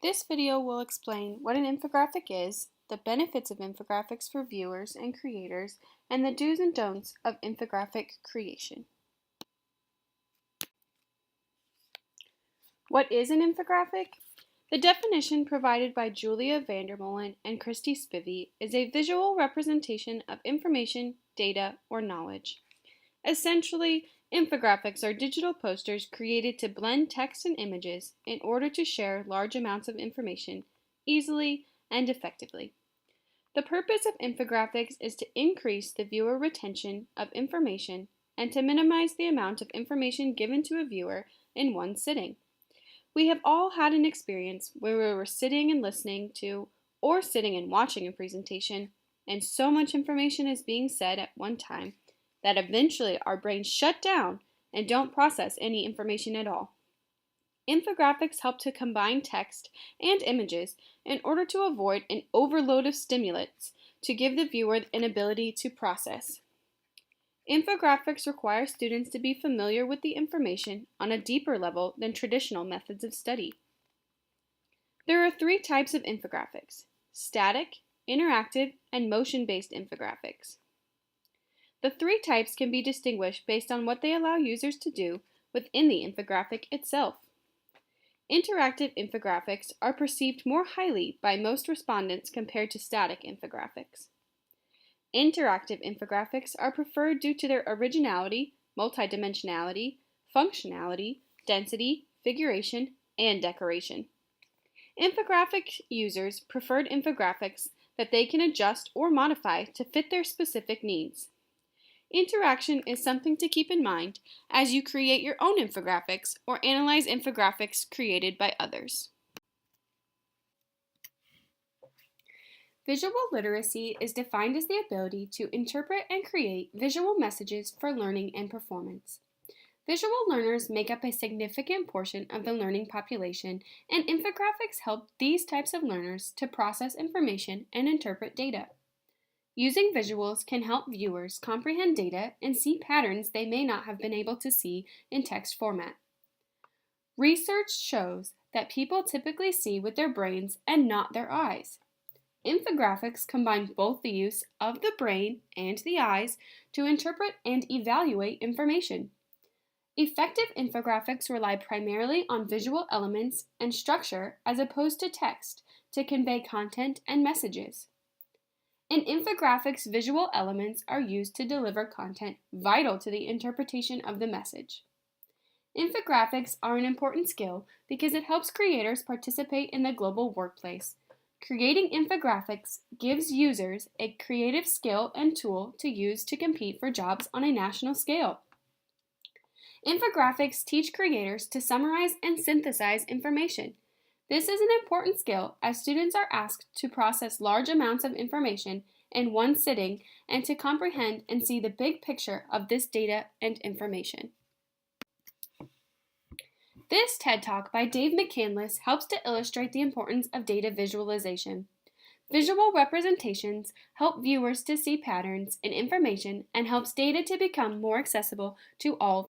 This video will explain what an infographic is, the benefits of infographics for viewers and creators, and the do's and don'ts of infographic creation. What is an infographic? The definition provided by Julia Vandermolen and Christy Spivey is a visual representation of information, data, or knowledge. Essentially, infographics are digital posters created to blend text and images in order to share large amounts of information easily and effectively. The purpose of infographics is to increase the viewer retention of information and to minimize the amount of information given to a viewer in one sitting. We have all had an experience where we were sitting and listening to, or sitting and watching a presentation, and so much information is being said at one time that eventually our brains shut down and don't process any information at all. Infographics help to combine text and images in order to avoid an overload of stimulants to give the viewer an ability to process. Infographics require students to be familiar with the information on a deeper level than traditional methods of study. There are three types of infographics: static, interactive, and motion-based infographics. The three types can be distinguished based on what they allow users to do within the infographic itself. Interactive infographics are perceived more highly by most respondents compared to static infographics. Interactive infographics are preferred due to their originality, multidimensionality, functionality, density, figuration, and decoration. Infographic users preferred infographics that they can adjust or modify to fit their specific needs. Interaction is something to keep in mind as you create your own infographics or analyze infographics created by others. Visual literacy is defined as the ability to interpret and create visual messages for learning and performance. Visual learners make up a significant portion of the learning population, and infographics help these types of learners to process information and interpret data. Using visuals can help viewers comprehend data and see patterns they may not have been able to see in text format. Research shows that people typically see with their brains and not their eyes. Infographics combine both the use of the brain and the eyes to interpret and evaluate information. Effective infographics rely primarily on visual elements and structure as opposed to text to convey content and messages. In infographics, visual elements are used to deliver content vital to the interpretation of the message. Infographics are an important skill because it helps creators participate in the global workplace. Creating infographics gives users a creative skill and tool to use to compete for jobs on a national scale. Infographics teach creators to summarize and synthesize information. This is an important skill as students are asked to process large amounts of information in one sitting and to comprehend and see the big picture of this data and information. This TED Talk by Dave McCandless helps to illustrate the importance of data visualization. Visual representations help viewers to see patterns in information and helps data to become more accessible to all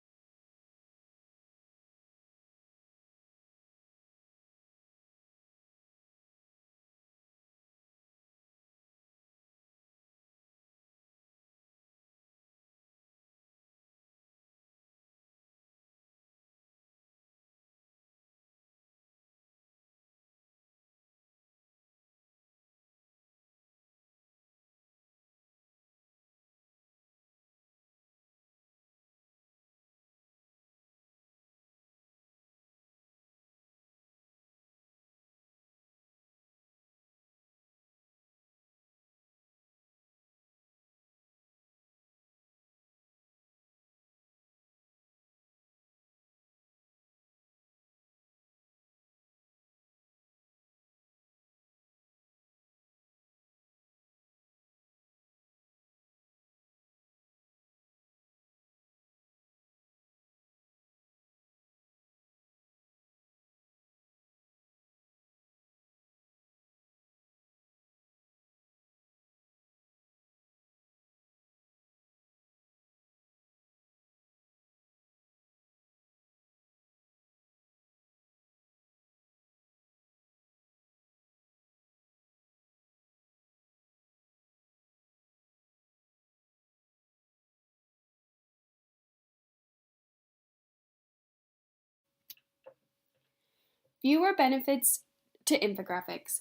Viewer benefits to infographics.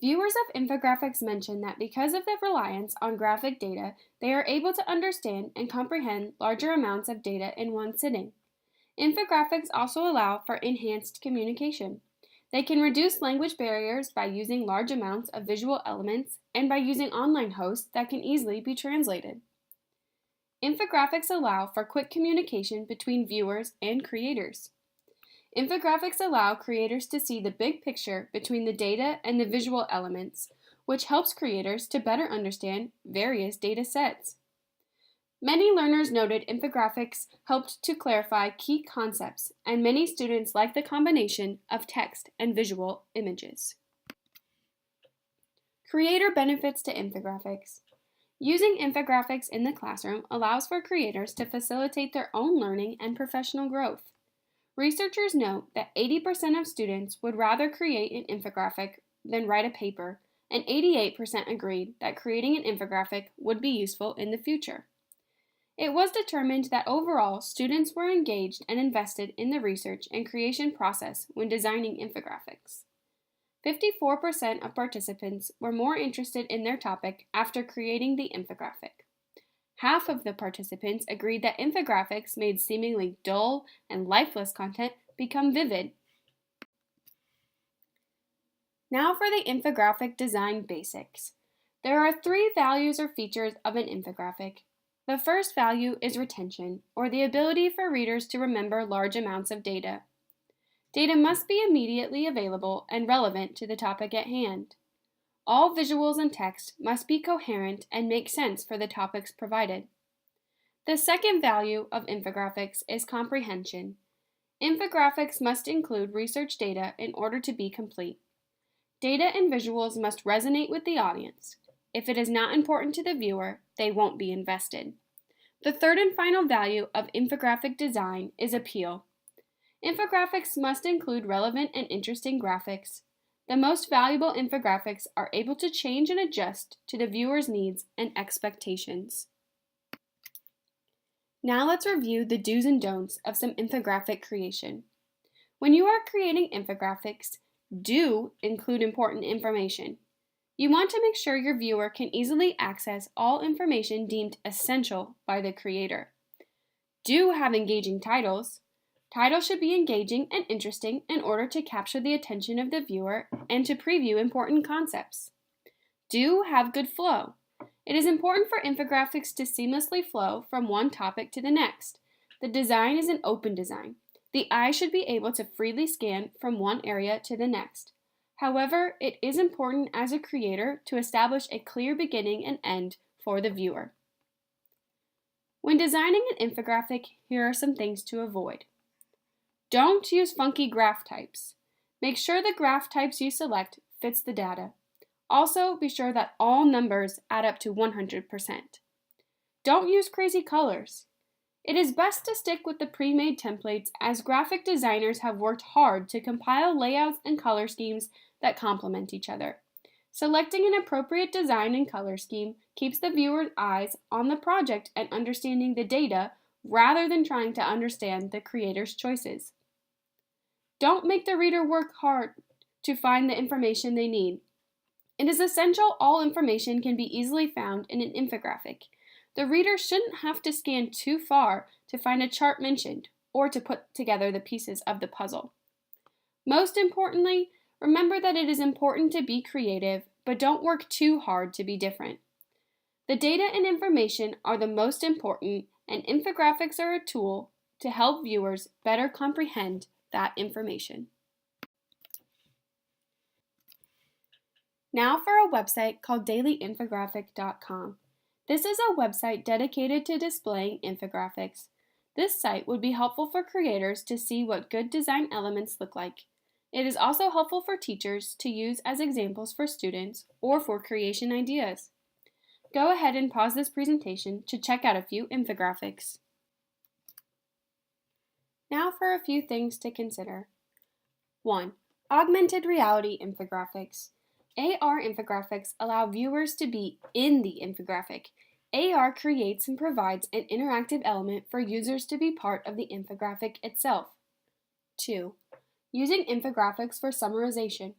Viewers of infographics mention that because of their reliance on graphic data, they are able to understand and comprehend larger amounts of data in one sitting. Infographics also allow for enhanced communication. They can reduce language barriers by using large amounts of visual elements and by using online hosts that can easily be translated. Infographics allow for quick communication between viewers and creators. Infographics allow creators to see the big picture between the data and the visual elements, which helps creators to better understand various data sets. Many learners noted infographics helped to clarify key concepts, and many students like the combination of text and visual images. Creator benefits to infographics. Using infographics in the classroom allows for creators to facilitate their own learning and professional growth. Researchers note that 80% of students would rather create an infographic than write a paper, and 88% agreed that creating an infographic would be useful in the future. It was determined that overall, students were engaged and invested in the research and creation process when designing infographics. 54% of participants were more interested in their topic after creating the infographic. Half of the participants agreed that infographics made seemingly dull and lifeless content become vivid. Now for the infographic design basics. There are 3 values or features of an infographic. The first value is retention, or the ability for readers to remember large amounts of data. Data must be immediately available and relevant to the topic at hand. All visuals and text must be coherent and make sense for the topics provided. The second value of infographics is comprehension. Infographics must include research data in order to be complete. Data and visuals must resonate with the audience. If it is not important to the viewer, they won't be invested. The third and final value of infographic design is appeal. Infographics must include relevant and interesting graphics. The most valuable infographics are able to change and adjust to the viewer's needs and expectations. Now let's review the do's and don'ts of some infographic creation. When you are creating infographics, do include important information. You want to make sure your viewer can easily access all information deemed essential by the creator. Do have engaging titles. Titles should be engaging and interesting in order to capture the attention of the viewer and to preview important concepts. Do have good flow. It is important for infographics to seamlessly flow from one topic to the next. The design is an open design. The eye should be able to freely scan from one area to the next. However, it is important as a creator to establish a clear beginning and end for the viewer. When designing an infographic, here are some things to avoid. Don't use funky graph types. Make sure the graph types you select fits the data. Also, be sure that all numbers add up to 100%. Don't use crazy colors. It is best to stick with the pre-made templates as graphic designers have worked hard to compile layouts and color schemes that complement each other. Selecting an appropriate design and color scheme keeps the viewer's eyes on the project and understanding the data rather than trying to understand the creator's choices. Don't make the reader work hard to find the information they need. It is essential all information can be easily found in an infographic. The reader shouldn't have to scan too far to find a chart mentioned or to put together the pieces of the puzzle. Most importantly, remember that it is important to be creative, but don't work too hard to be different. The data and information are the most important, and infographics are a tool to help viewers better comprehend that information. Now for a website called dailyinfographic.com. This is a website dedicated to displaying infographics. This site would be helpful for creators to see what good design elements look like. It is also helpful for teachers to use as examples for students or for creation ideas. Go ahead and pause this presentation to check out a few infographics. Now for a few things to consider. 1. Augmented reality infographics. AR infographics allow viewers to be in the infographic. AR creates and provides an interactive element for users to be part of the infographic itself. 2. Using infographics for summarization.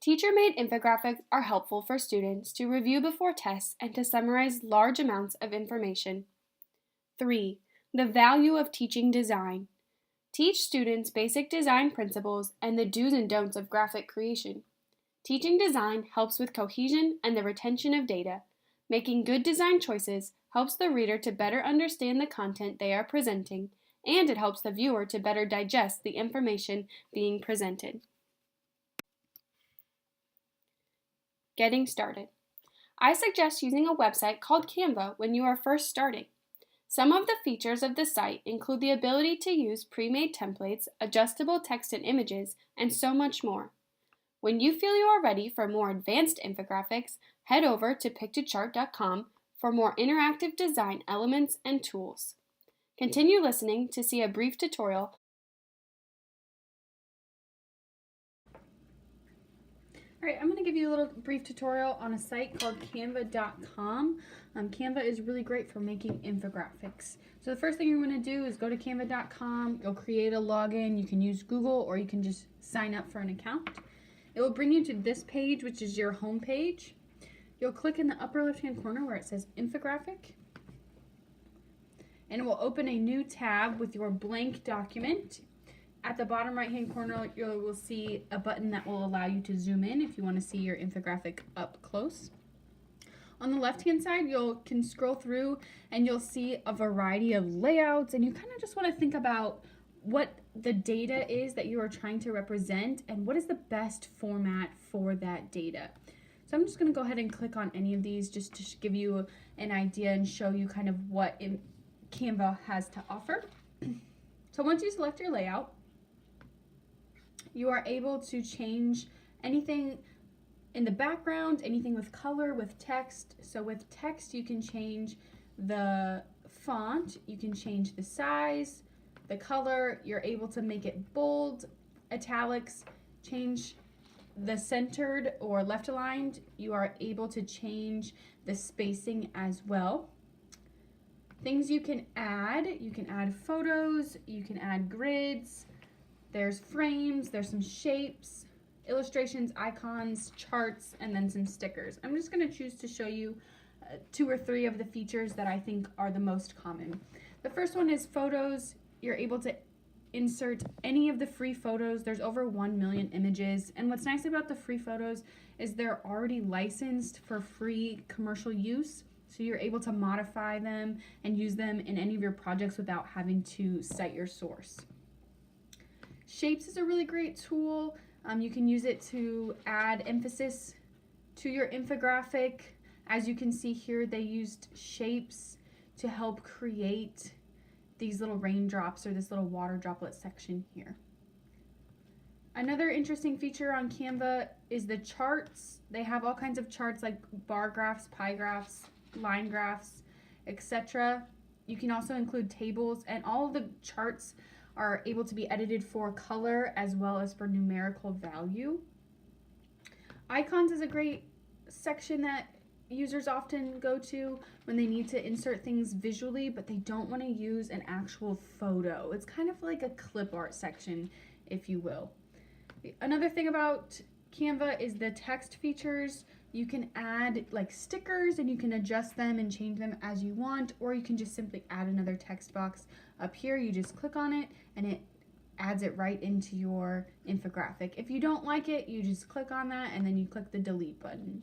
Teacher-made infographics are helpful for students to review before tests and to summarize large amounts of information. 3. The value of teaching design. Teach students basic design principles and the do's and don'ts of graphic creation. Teaching design helps with cohesion and the retention of data. Making good design choices helps the reader to better understand the content they are presenting, and it helps the viewer to better digest the information being presented. Getting started. I suggest using a website called Canva when you are first starting. Some of the features of the site include the ability to use pre-made templates, adjustable text and images, and so much more. When you feel you are ready for more advanced infographics, head over to pictochart.com for more interactive design elements and tools. Continue listening to see a brief tutorial. All right, I'm going to give you a little brief tutorial on a site called canva.com. Canva is really great for making infographics. So the first thing you're going to do is go to canva.com. You'll create a login. You can use Google or you can just sign up for an account. It will bring you to this page, which is your home page. You'll click in the upper left-hand corner where it says Infographic. And it will open a new tab with your blank document. At the bottom right-hand corner, you will see a button that will allow you to zoom in if you want to see your infographic up close. On the left-hand side, you can scroll through and you'll see a variety of layouts, and you kind of just want to think about what the data is that you are trying to represent and what is the best format for that data. So I'm just going to go ahead and click on any of these just to give you an idea and show you kind of what Canva has to offer. So once you select your layout, you are able to change anything in the background, anything with color, with text. So with text, you can change the font, you can change the size, the color, you're able to make it bold, italics, change the centered or left aligned. You are able to change the spacing as well. Things you can add photos, you can add grids, there's frames, there's some shapes, illustrations, icons, charts, and then some stickers. I'm just going to choose to show you 2 or 3 of the features that I think are the most common. The first one is photos. You're able to insert any of the free photos. There's over 1 million images, and what's nice about the free photos is they're already licensed for free commercial use, so you're able to modify them and use them in any of your projects without having to cite your source. Shapes is a really great tool. You can use it to add emphasis to your infographic. As you can see here, they used shapes to help create these little raindrops or this little water droplet section here. Another interesting feature on Canva is the charts. They have all kinds of charts like bar graphs, pie graphs, line graphs, etc. You can also include tables, and all of the charts are able to be edited for color as well as for numerical value. Icons is a great section that users often go to when they need to insert things visually, but they don't want to use an actual photo. It's kind of like a clip art section, if you will. Another thing about Canva is the text features. You can add like stickers and you can adjust them and change them as you want, or you can just simply add another text box. Up here, you just click on it and it adds it right into your infographic. If you don't like it, you just click on that and then you click the delete button.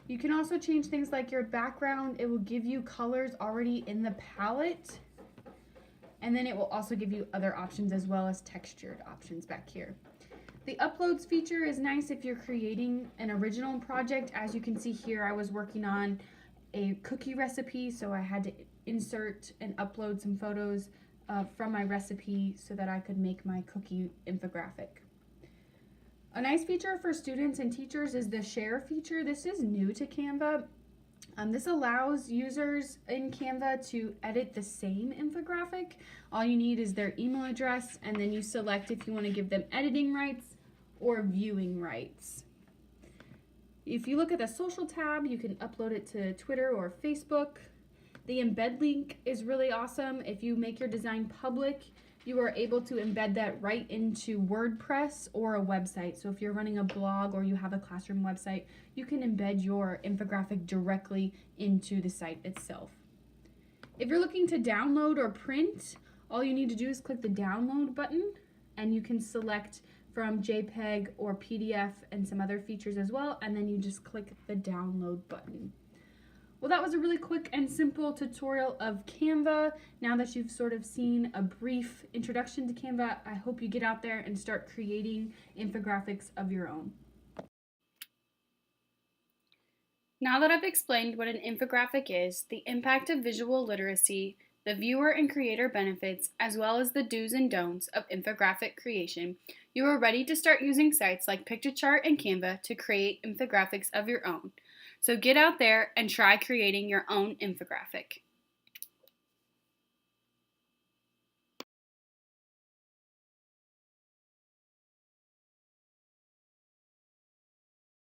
You can also change things like your background. It will give you colors already in the palette, and then it will also give you other options as well as textured options back here. The uploads feature is nice if you're creating an original project. As you can see here, I was working on a cookie recipe, so I had to insert and upload some photos from my recipe so that I could make my cookie infographic. A nice feature for students and teachers is the share feature. This is new to Canva. This allows users in Canva to edit the same infographic. All you need is their email address, and then you select if you want to give them editing rights or viewing rights. If you look at the social tab, you can upload it to Twitter or Facebook. The embed link is really awesome. If you make your design public, you are able to embed that right into WordPress or a website. So if you're running a blog or you have a classroom website, you can embed your infographic directly into the site itself. If you're looking to download or print, all you need to do is click the download button, and you can select from JPEG or PDF and some other features as well, and then you just click the download button. Well, that was a really quick and simple tutorial of Canva. Now that you've sort of seen a brief introduction to Canva, I hope you get out there and start creating infographics of your own. Now that I've explained what an infographic is, the impact of visual literacy, the viewer and creator benefits, as well as the do's and don'ts of infographic creation, you are ready to start using sites like Pictochart and Canva to create infographics of your own. So get out there and try creating your own infographic.